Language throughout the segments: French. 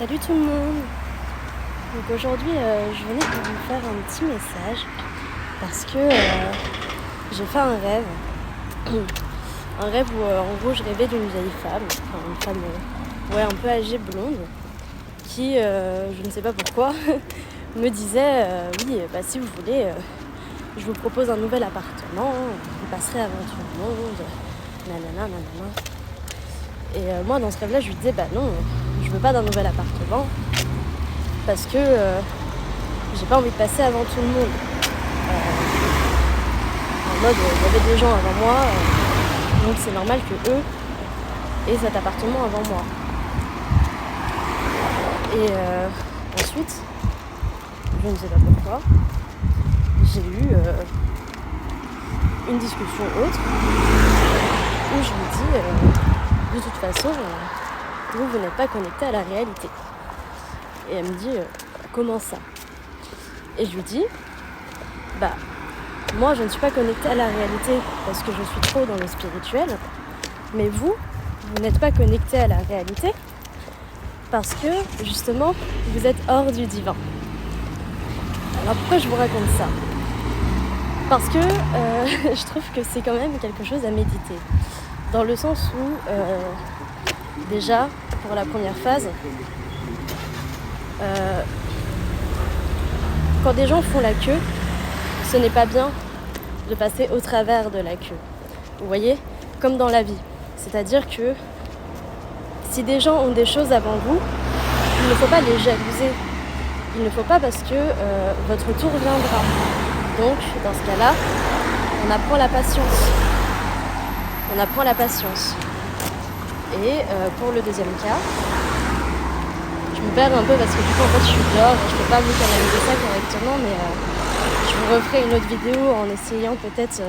Salut tout le monde. Donc aujourd'hui je venais pour vous faire un petit message parce que j'ai fait un rêve. Un rêve où en gros je rêvais d'une vieille femme, enfin une femme un peu âgée, blonde, qui je ne sais pas pourquoi me disait oui si vous voulez je vous propose un nouvel appartement, vous passerez avant tout le monde, nanana nanana. Et moi dans ce rêve là je lui disais non, je veux pas d'un nouvel appartement parce que j'ai pas envie de passer avant tout le monde. En mode il y avait des gens avant moi, donc c'est normal que eux aient cet appartement avant moi. Et ensuite, je ne sais pas pourquoi, j'ai eu une discussion autre où je lui dis de toute façon vous n'êtes pas connecté à la réalité. Et elle me dit comment ça? Et je lui dis moi je ne suis pas connectée à la réalité parce que je suis trop dans le spirituel, mais vous n'êtes pas connecté à la réalité parce que justement vous êtes hors du divin. Alors pourquoi je vous raconte ça? Parce que je trouve que c'est quand même quelque chose à méditer, dans le sens où déjà pour la première phase, quand des gens font la queue, ce n'est pas bien de passer au travers de la queue. Vous voyez, comme dans la vie. C'est-à-dire que si des gens ont des choses avant vous, il ne faut pas les jalouser. Il ne faut pas, parce que votre tour viendra. Donc, dans ce cas-là, on apprend la patience. On apprend la patience. Et pour le deuxième cas, je me perds un peu parce que du coup en fait je suis dehors et je peux pas vous canaliser ça correctement, mais je vous referai une autre vidéo en essayant peut-être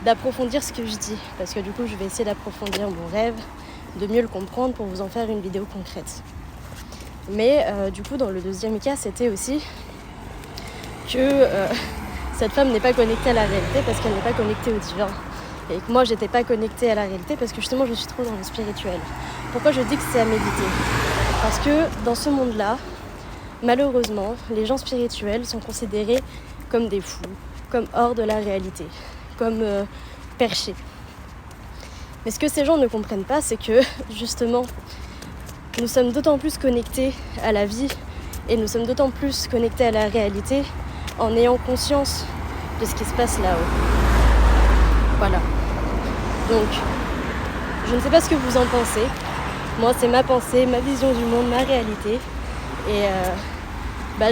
d'approfondir ce que je dis, parce que du coup je vais essayer d'approfondir mon rêve, de mieux le comprendre pour vous en faire une vidéo concrète. Mais du coup dans le deuxième cas c'était aussi que cette femme n'est pas connectée à la réalité parce qu'elle n'est pas connectée au divin. Et que moi j'étais pas connectée à la réalité parce que justement je suis trop dans le spirituel. Pourquoi je dis que c'est à méditer? Parce que dans ce monde-là, malheureusement, les gens spirituels sont considérés comme des fous, comme hors de la réalité, comme perchés. Mais ce que ces gens ne comprennent pas, c'est que justement, nous sommes d'autant plus connectés à la vie et nous sommes d'autant plus connectés à la réalité en ayant conscience de ce qui se passe là-haut. Voilà. Donc, je ne sais pas ce que vous en pensez. Moi, c'est ma pensée, ma vision du monde, ma réalité. Et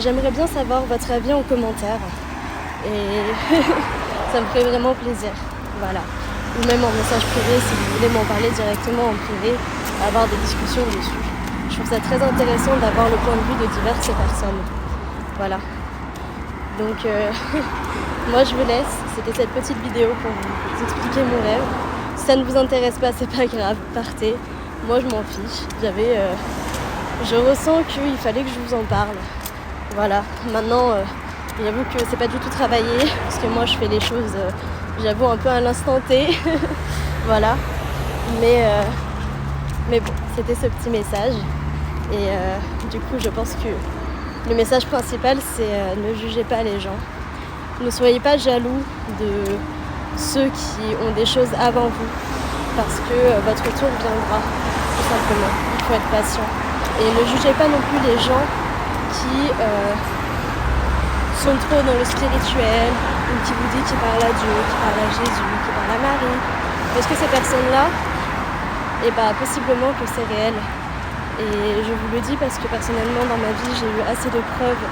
j'aimerais bien savoir votre avis en commentaire. Et ça me ferait vraiment plaisir. Voilà. Ou même en message privé, si vous voulez m'en parler directement en privé, avoir des discussions dessus. Je trouve ça très intéressant d'avoir le point de vue de diverses personnes. Voilà. Donc, moi, je vous laisse. C'était cette petite vidéo pour vous expliquer mon rêve. Si ça ne vous intéresse pas, c'est pas grave. Partez. Moi je m'en fiche, je ressens qu'il fallait que je vous en parle. Voilà, maintenant j'avoue que c'est pas du tout travaillé, parce que moi je fais les choses, j'avoue un peu à l'instant T. Voilà, mais bon, c'était ce petit message. Et du coup je pense que le message principal c'est ne jugez pas les gens. Ne soyez pas jaloux de ceux qui ont des choses avant vous, parce que votre tour viendra, tout simplement. Il faut être patient. Et ne jugez pas non plus les gens qui sont trop dans le spirituel, ou qui vous disent qu'ils parlent à Dieu, qui parlent à Jésus, qui parlent à Marie. Parce que ces personnes-là, possiblement que c'est réel. Et je vous le dis parce que personnellement, dans ma vie, j'ai eu assez de preuves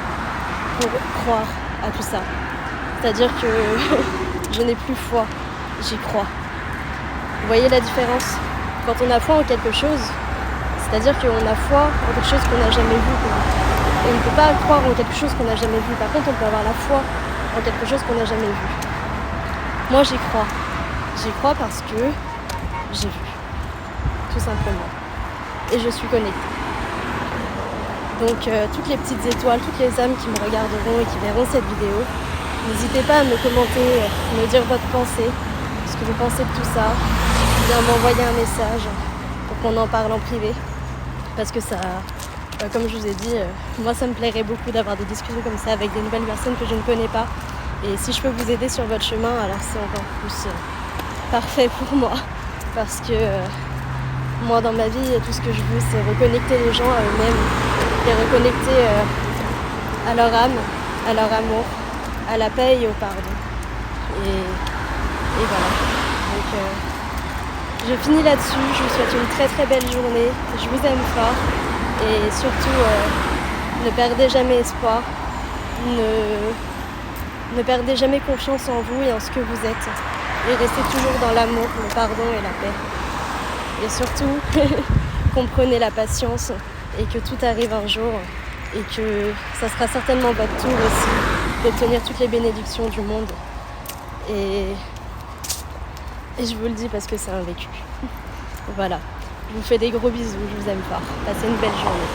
pour croire à tout ça. C'est-à-dire que je n'ai plus foi, j'y crois. Vous voyez la différence? Quand on a foi en quelque chose, c'est-à-dire qu'on a foi en quelque chose qu'on n'a jamais vu. Et on ne peut pas croire en quelque chose qu'on n'a jamais vu. Par contre, on peut avoir la foi en quelque chose qu'on n'a jamais vu. Moi, j'y crois. J'y crois parce que j'ai vu. Tout simplement. Et je suis connectée. Donc, toutes les petites étoiles, toutes les âmes qui me regarderont et qui verront cette vidéo, n'hésitez pas à me commenter, me dire votre pensée, ce que vous pensez de tout ça, bien m'envoyer un message pour qu'on en parle en privé, parce que ça comme je vous ai dit, moi ça me plairait beaucoup d'avoir des discussions comme ça avec des nouvelles personnes que je ne connais pas. Et si je peux vous aider sur votre chemin, alors c'est encore plus parfait pour moi. Parce que moi dans ma vie, tout ce que je veux, c'est reconnecter les gens à eux-mêmes, les reconnecter à leur âme, à leur amour, à la paix et au pardon. Et voilà. Donc je finis là-dessus, je vous souhaite une très très belle journée, je vous aime fort et surtout ne perdez jamais espoir, ne perdez jamais confiance en vous et en ce que vous êtes et restez toujours dans l'amour, le pardon et la paix. Et surtout, comprenez la patience et que tout arrive un jour et que ça sera certainement votre tour aussi d'obtenir toutes les bénédictions du monde. Et je vous le dis parce que c'est un vécu. Voilà. Je vous fais des gros bisous, je vous aime fort. Passez une belle journée.